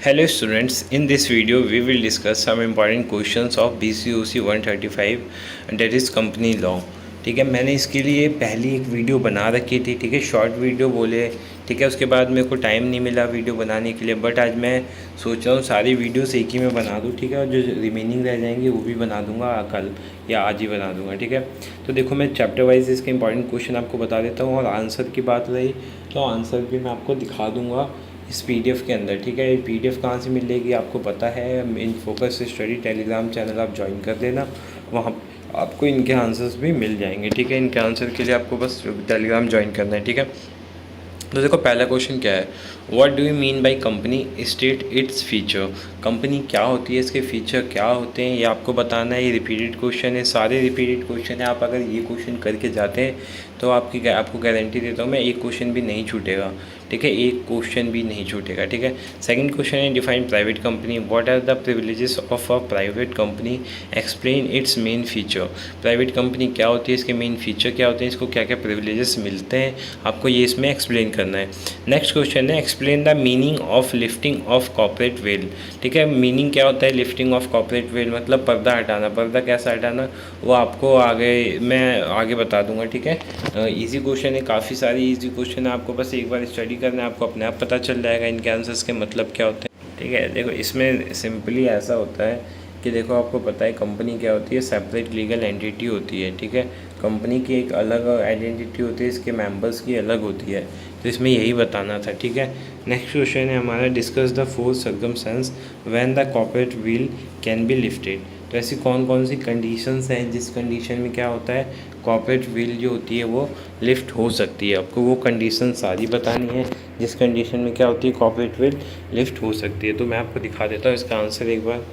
Hello students, in this video we will discuss some important questions of BCOC 135 that is company law। ठीक है, मैंने इसके लिए पहली एक वीडियो बना रखी थी। ठीक है, शॉर्ट वीडियो बोले। ठीक है, उसके बाद मेरे को टाइम नहीं मिला वीडियो बनाने के लिए, बट आज मैं सोच रहा हूँ सारी वीडियोस एक ही में बना दूँ। ठीक है, और जो रिमेनिंग रह जाएंगे वो भी बना दूँगा कल या आज ही बना दूँगा। ठीक है, तो देखो मैं चैप्टर वाइज इसके इंपॉर्टेंट क्वेश्चन आपको बता देता हूँ, और आंसर की बात रही तो आंसर भी मैं आपको दिखा दूँगा इस पीडीएफ के अंदर। ठीक है, ये पीडीएफ कहाँ से मिलेगी आपको पता है, in focus study Telegram channel आप ज्वाइन कर देना, वहाँ आपको इनके आंसर्स भी मिल जाएंगे। ठीक है, इनके आंसर के लिए आपको बस टेलीग्राम ज्वाइन करना है। ठीक है, तो देखो पहला क्वेश्चन क्या है, what do you mean by company, state its feature. Company क्या होती है, इसके फीचर क्या होते हैं, ये आपको बताना है। ये रिपीटेड क्वेश्चन है, सारे रिपीटेड क्वेश्चन है। आप अगर ये क्वेश्चन करके जाते हैं तो आपको गारंटी देता हूँ मैं, एक क्वेश्चन भी नहीं छूटेगा। ठीक है, एक क्वेश्चन भी नहीं छूटेगा। ठीक है, सेकंड क्वेश्चन है, define private company, what are the privileges of a private company, explain its main feature. Private company क्या होती है, इसके मेन फीचर क्या होते हैं, इसको क्या क्या प्रिविलेजेस मिलते हैं, आपको ये इसमें एक्सप्लेन करना है। नेक्स्ट क्वेश्चन है, explain the meaning of lifting of corporate veil. ठीक है, मीनिंग क्या होता है लिफ्टिंग ऑफ कॉर्पोरेट वेल, मतलब पर्दा हटाना। पर्दा कैसा हटाना वो आपको मैं आगे बता दूंगा। ठीक है, इजी क्वेश्चन है, काफ़ी सारी इजी क्वेश्चन है, आपको बस एक बार स्टडी करना है, आपको अपने आप पता चल जाएगा इनके आंसर्स के मतलब क्या होते हैं। ठीक है, देखो इसमें सिंपली ऐसा होता है कि देखो आपको पता है कंपनी क्या होती है, सेपरेट लीगल एंटिटी होती है। ठीक है, कंपनी की एक अलग आइडेंटिटी होती है, इसके मेंबर्स की अलग होती है, तो इसमें यही बताना था। ठीक है, नेक्स्ट क्वेश्चन है हमारा, discuss the four circumstance when the corporate wheel can be lifted. तो ऐसी कौन कौन सी कंडीशंस हैं जिस कंडीशन में क्या होता है, कॉर्पोरेट व्हील जो होती है वो लिफ्ट हो सकती है। आपको वो कंडीशन सारी बतानी है जिस कंडीशन में क्या होती है, कॉर्पोरेट व्हील लिफ्ट हो सकती है। तो मैं आपको दिखा देता हूँ इसका आंसर एक बार।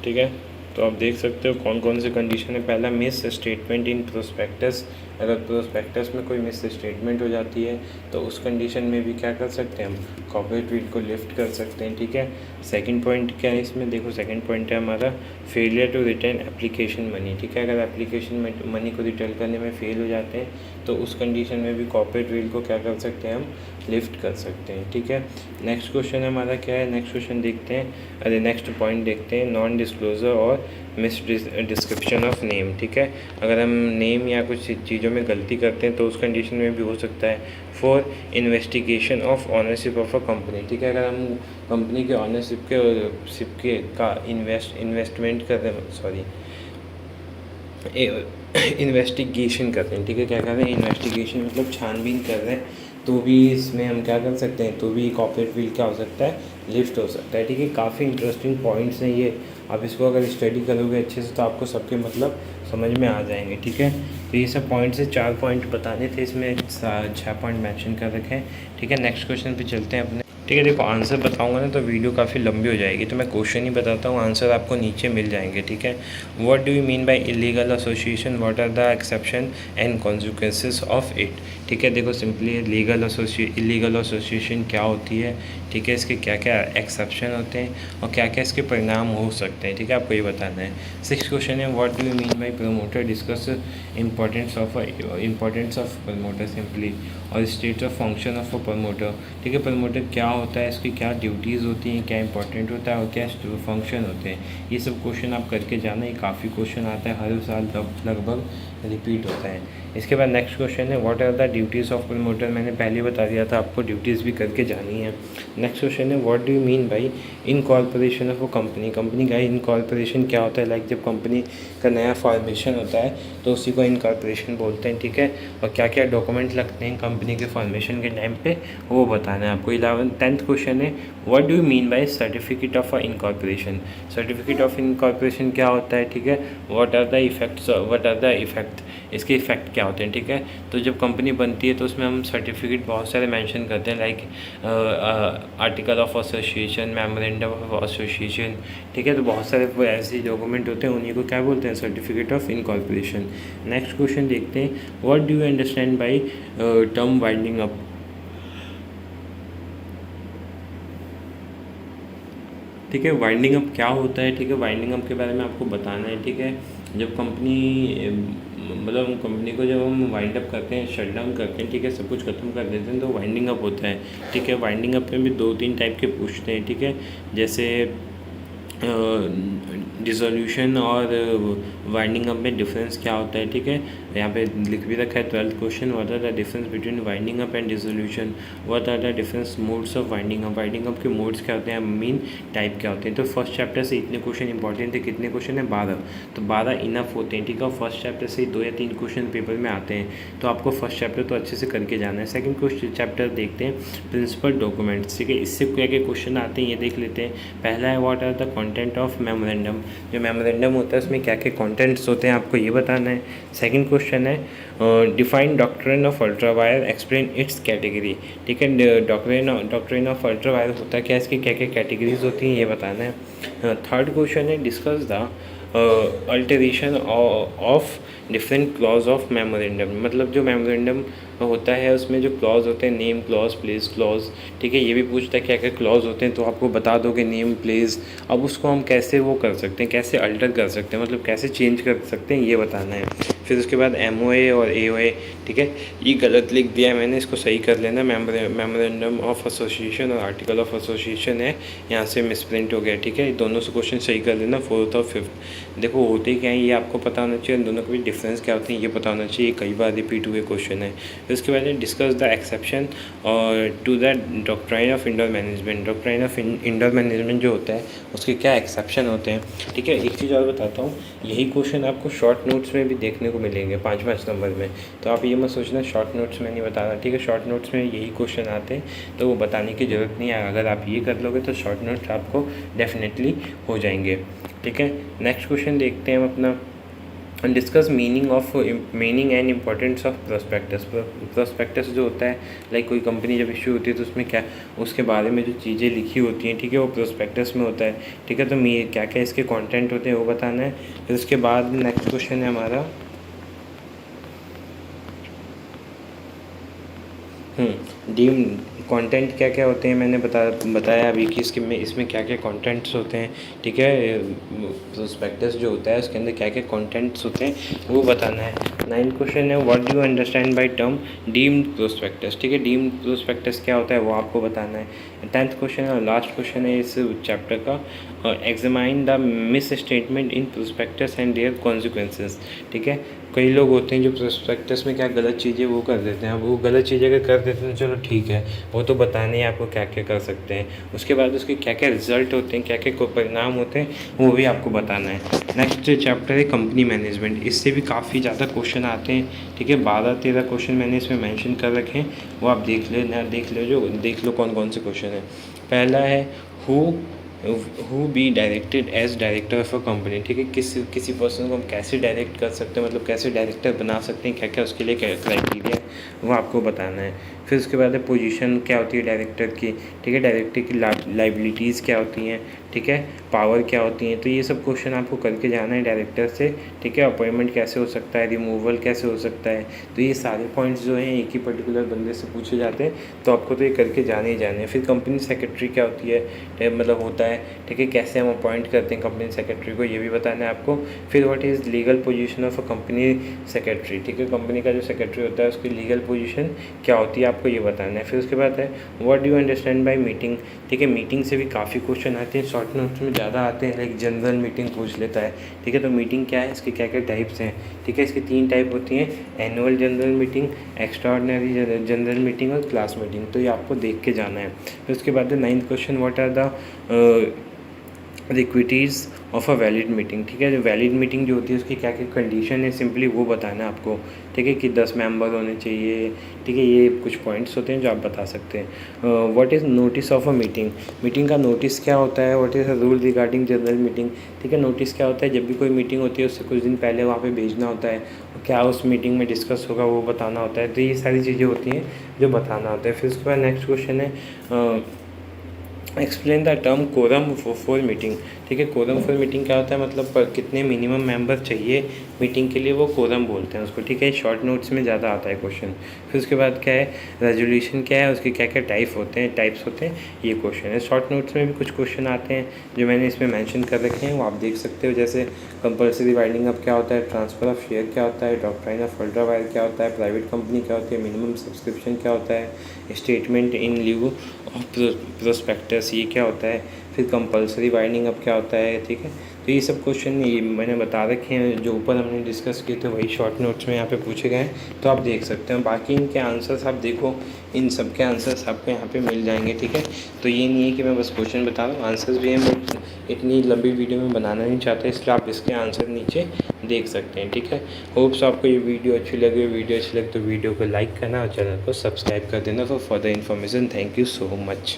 ठीक है, तो आप देख सकते हो कौन कौन से कंडीशन है। पहला, मिस स्टेटमेंट इन प्रोस्पेक्टस। अगर प्रोस्पेक्टस में कोई मिस स्टेटमेंट हो जाती है तो उस कंडीशन में भी क्या कर सकते हैं हम, कॉर्पोरेट व्हील को लिफ्ट कर सकते हैं। ठीक है, सेकंड पॉइंट क्या है इसमें, देखो सेकंड पॉइंट है हमारा, failure to return application money. ठीक है, अगर एप्लीकेशन मनी को रिटर्न करने में फेल हो जाते हैं तो उस कंडीशन में भी कॉर्पोरेट व्हील को क्या कर सकते हैं हम, लिफ्ट कर सकते हैं। ठीक है, नेक्स्ट क्वेश्चन हमारा क्या है, नेक्स्ट क्वेश्चन देखते हैं, अरे नेक्स्ट पॉइंट देखते हैं, नॉन डिस्क्लोजर और मिस डिस्क्रिप्शन ऑफ नेम। ठीक है, अगर हम नेम या कुछ चीज़ों में गलती करते हैं तो उस कंडीशन में भी हो सकता है। For investigation of ownership of a company. ठीक है, अगर हम कंपनी के ऑनरशिप के का इन्वेस्टमेंट कर रहे हैं, सॉरी इन्वेस्टिगेशन कर रहे हैं। ठीक है, क्या कर रहे हैं, इन्वेस्टिगेशन मतलब छानबीन कर रहे हैं, तो भी इसमें हम क्या कर सकते हैं, तो भी कॉर्पोरेट व्हील क्या हो सकता है, लिफ्ट हो सकता है। ठीक है, काफ़ी इंटरेस्टिंग पॉइंट्स हैं ये, आप इसको अगर स्टडी करोगे अच्छे से तो आपको सबके मतलब समझ में आ जाएंगे। ठीक है, तो ये सब पॉइंट से 4 पॉइंट बताने थे, इसमें 6 पॉइंट मेंशन कर रखे हैं। ठीक है, नेक्स्ट क्वेश्चन पे चलते हैं अपने। ठीक है, देखो आंसर बताऊंगा ना तो वीडियो काफ़ी लंबी हो जाएगी, तो मैं क्वेश्चन ही बताता हूँ, आंसर आपको नीचे मिल जाएंगे। ठीक है, what do you mean by illegal association, what are the exception and consequences of it. ठीक है, देखो सिंपली इलीगल एसोसिएशन क्या होती है। ठीक है, इसके क्या क्या एक्सेप्शन होते हैं और क्या क्या इसके परिणाम हो सकते हैं। ठीक है, आपको ये बताना है। 6 क्वेश्चन है, what do you mean by promoter, discuss importance of promoter simply, और state of function of a promoter. ठीक है, प्रमोटर क्या होता है, इसकी क्या ड्यूटीज़ होती हैं, क्या इंपॉर्टेंट होता है और क्या फंक्शन होते हैं, ये सब क्वेश्चन आप करके जाना। ये काफ़ी क्वेश्चन आता है हर साल, लगभग रिपीट होता है। इसके बाद नेक्स्ट क्वेश्चन है, what are the duties of promoter, मैंने पहले बता दिया था, आपको ड्यूटीज़ भी करके जानी है। नेक्स्ट क्वेश्चन है, what do you mean by incorporation of a company. Company का इनकॉर्पोरेशन क्या होता है, लाइक जब कंपनी का नया फॉर्मेशन होता है तो उसी को इनकॉर्पोरेशन बोलते हैं। ठीक है, और क्या क्या डॉक्यूमेंट लगते हैं कंपनी के फॉर्मेशन के टाइम पे वो बताना है आपको। 10th क्वेश्चन है, what do you mean bye certificate of incorporation. Certificate of incorporation क्या होता है। ठीक है, व्हाट आर द इफेक्ट, इसके इफेक्ट क्या होते हैं। ठीक है, तो जब कंपनी बनती है तो उसमें हम सर्टिफिकेट बहुत सारे मेंशन करते हैं, like article of association, memorandum of association. ठीक है, तो बहुत सारे ऐसे डॉक्यूमेंट होते हैं, उन्हीं को क्या बोलते हैं, certificate of incorporation. Next question देखते हैं, what do you understand by term winding up. ठीक है। वाइंडिंग अप क्या होता है, ठीक है, वाइंडिंग अप के बारे में आपको बताना है, ठीक है। जब कंपनी मतलब कंपनी को जब हम वाइंड अप करते हैं, शट डाउन करते हैं, ठीक है, सब कुछ ख़त्म कर देते हैं, तो वाइंडिंग अप होता है, ठीक है। वाइंडिंग अप में भी 2-3 टाइप के पूछते हैं, ठीक है, जैसे डिसोल्यूशन और वाइंडिंग अप में डिफरेंस क्या होता है, ठीक है। यहाँ पे लिख भी रखा है 12th question, what are the difference between winding up and dissolution, what are the difference modes of winding up, winding up के मोड्स क्या होते हैं, मीन टाइप क्या होते हैं। तो फर्स्ट चैप्टर से इतने क्वेश्चन इंपॉर्टेंट थे। कितने क्वेश्चन है, 12, तो 12 इनफ होते हैं, ठीक है। फर्स्ट चैप्टर से 2 या 3 क्वेश्चन पेपर में आते हैं, तो आपको फर्स्ट चैप्टर तो अच्छे से करके जाना है। सेकंड क्वेश्चन चैप्टर देखते हैं, प्रिंसिपल डॉक्यूमेंट्स, ठीक है। इससे क्या क्या क्वेश्चन आते हैं ये देख लेते हैं। पहला है what are the content of memorandum, जो मेमोरेंडम होता है उसमें क्या क्या कंटेंट्स होते हैं आपको ये बताना है। सेकंड क्वेश्चन है define doctrine of ultra wire, explain it's category, ठीक है। डॉक्ट्रिन ऑफ अल्ट्रा वायर होता है क्या, इसकी क्या क्या कैटेगरीज होती हैं ये बताना है। थर्ड क्वेश्चन है discuss the alteration of different clause of memorandum, मतलब जो मेमोरेंडम होता है उसमें जो क्लॉज होते हैं, नेम क्लॉज, प्लेस क्लॉज, ठीक है। ये भी पूछता है क्या क्या क्लॉज होते हैं, तो आपको बता दो कि नेम, प्लेस। अब उसको हम कैसे वो कर सकते हैं, कैसे अल्टर कर सकते हैं, मतलब कैसे चेंज कर सकते हैं ये बताना है। फिर उसके बाद MOA और AOA, ठीक है, ये गलत लिख दिया है मैंने, इसको सही कर लेना। मेमोरेंडम ऑफ एसोसिएशन और आर्टिकल ऑफ एसोसिएशन है, यहाँ से मिसप्रिंट हो गया, ठीक है। दोनों से क्वेश्चन सही कर लेना, 4th और 5th। देखो होते क्या है ये आपको पता होना चाहिए, दोनों के भी डिफरेंस क्या होते हैं ये पता होना चाहिए, कई बार रिपीट हुए क्वेश्चन है। फिर उसके बाद डिस्कस द एक्सेप्शन और to the doctrine of indoor management, doctrine of indoor management जो होता है उसके क्या एक्सेप्शन होते हैं, ठीक है। एक चीज़ और बताता हूँ, यही क्वेश्चन आपको शॉर्ट नोट्स में भी देखने को मिलेंगे 5-5 नंबर में, तो आप ये मत सोचना शॉर्ट नोट्स में नहीं बता रहा, ठीक है। शॉर्ट नोट्स में यही क्वेश्चन आते हैं, तो वो बताने की ज़रूरत नहीं है। अगर आप ये कर लोगे तो शॉर्ट नोट्स आपको डेफिनेटली हो जाएंगे, ठीक है। नेक्स्ट क्वेश्चन देखते हैं हम अपना, discuss meaning and importance of prospectus. Prospectus जो होता है, लाइक कोई कंपनी जब इशू होती है तो उसमें क्या, उसके बारे में जो चीज़ें लिखी होती हैं, ठीक है, वो प्रोस्पेक्टस में होता है, ठीक है। तो क्या क्या इसके कंटेंट होते हैं वो बताना है। फिर उसके बाद नेक्स्ट क्वेश्चन है हमारा डीम कंटेंट क्या क्या होते हैं, मैंने बताया अभी कि इसमें क्या क्या कंटेंट्स होते हैं, ठीक है। प्रोस्पेक्टस जो होता है उसके अंदर क्या क्या कंटेंट्स होते हैं वो बताना है। 9th क्वेश्चन है what do you understand by term deemed prospectus, ठीक है। डीम्ड प्रोस्पेक्टस क्या होता है वो आपको बताना है। 10th क्वेश्चन और लास्ट क्वेश्चन है इस चैप्टर का, examine the misstatement in prospectus and their consequences, ठीक है। कई लोग होते हैं जो प्रोस्पेक्टस में क्या गलत चीज़ें वो कर देते हैं। अब वो गलत चीज़ें अगर कर देते हैं चलो ठीक है, वो तो बताने ही आपको क्या क्या कर सकते हैं। उसके बाद उसके क्या क्या रिजल्ट होते हैं, क्या क्या परिणाम होते हैं वो भी आपको बताना है। नेक्स्ट चैप्टर है कंपनी मैनेजमेंट, इससे भी काफ़ी ज़्यादा क्वेश्चन आते हैं, ठीक है। 12-13 क्वेश्चन मैंने इसमें मैंशन कर रखे हैं, वो आप देख लो कौन कौन से क्वेश्चन हैं। पहला है who be directed as director of a company, ठीक है। किसी पर्सन को हम कैसे डायरेक्ट कर सकते हैं, मतलब कैसे डायरेक्टर बना सकते हैं, क्या क्या उसके लिए क्राइटेरिया है वो आपको बताना है। फिर उसके बाद है पोजीशन क्या होती है डायरेक्टर की, ठीक है। डायरेक्टर की लाइबिलिटीज़ क्या होती हैं, ठीक है। पावर क्या होती हैं, तो ये सब क्वेश्चन आपको करके जाना है डायरेक्टर से, ठीक है। अपॉइंटमेंट कैसे हो सकता है, रिमूवल कैसे हो सकता है, तो ये सारे पॉइंट्स जो हैं एक ही पर्टिकुलर बंदे से पूछे जाते हैं, तो आपको तो ये करके जाने ही जाने हैं। फिर कंपनी सेक्रेटरी क्या होती है, मतलब होता है, ठीक है, कैसे हम अपॉइंट करते हैं कंपनी सेक्रेटरी को ये भी बताना है आपको। फिर what is legal position of a company secretary, ठीक है। कंपनी का जो सेक्रेटरी होता है उसकी लीगल पोजीशन क्या होती है आपको ये बताना है। फिर उसके बाद है what do you understand by meeting, ठीक है। मीटिंग से भी काफ़ी क्वेश्चन आते हैं, शॉर्ट नोट्स में ज़्यादा आते हैं, लाइक जनरल मीटिंग पूछ लेता है, ठीक है। तो मीटिंग क्या है, इसके क्या क्या टाइप्स हैं, ठीक है। इसकी 3 टाइप होती हैं, annual general meeting, extraordinary general meeting और क्लास मीटिंग, तो ये आपको देख के जाना है। फिर उसके बाद 9th question what are the requisites of a valid meeting, ठीक है। जो वैलिड मीटिंग जो होती है उसकी क्या क्या कंडीशन है, सिंपली वो बताना है आपको, ठीक है, कि 10 मेंबर होने चाहिए, ठीक है। ये कुछ पॉइंट्स होते हैं जो आप बता सकते हैं। What is notice of a meeting, meeting का नोटिस क्या होता है। What is a rule regarding general meeting, ठीक है। नोटिस क्या होता है, जब भी कोई मीटिंग होती है उससे कुछ दिन पहले वहाँ पे भेजना होता है, क्या उस मीटिंग में डिस्कस होगा वो बताना होता है, तो ये सारी चीज़ें होती हैं जो बताना होता है। फिर उसके बाद नेक्स्ट क्वेश्चन है explain the term quorum for meeting, ठीक है। कोरम फॉर मीटिंग क्या होता है, मतलब कितने मिनिमम मेंबर चाहिए मीटिंग के लिए वो कोरम बोलते हैं उसको, ठीक है। शॉर्ट नोट्स में ज़्यादा आता है क्वेश्चन। फिर उसके बाद क्या है, रेजोल्यूशन क्या है, उसके क्या क्या टाइप्स होते हैं, ये क्वेश्चन है। शॉर्ट नोट्स में भी कुछ क्वेश्चन आते हैं जो मैंने इसमें मेंशन कर रखे हैं, वो आप देख सकते हो। जैसे कंपल्सरी वाइंडिंग अप क्या होता है, ट्रांसफ़र ऑफ शेयर क्या होता है, डॉक्ट्राइन ऑफ अल्ट्रा वायर क्या होता है, प्राइवेट कंपनी क्या होती है, मिनिमम सब्सक्रिप्शन क्या होता है, statement in lieu of prospectus ये क्या होता है, फिर कंपल्सरी वाइंडिंग अप क्या होता है, ठीक है। तो ये सब क्वेश्चन ये मैंने बता रखे हैं, जो ऊपर हमने डिस्कस किए थे वही शॉर्ट नोट्स में यहाँ पे पूछे गए हैं, तो आप देख सकते हैं। बाकी इनके आंसर्स आप देखो, इन सब के आंसर्स आपको यहाँ पे मिल जाएंगे, ठीक है। तो ये नहीं है कि मैं बस क्वेश्चन बता रहा हूँ, आंसर्स भी हैं, बट इतनी लंबी वीडियो में बनाना नहीं चाहते, इसलिए आप इसके आंसर नीचे देख सकते हैं, ठीक है। होप्स आपको ये वीडियो अच्छी लगे तो वीडियो को लाइक करना और चैनल को सब्सक्राइब कर देना for further information. Thank you so much.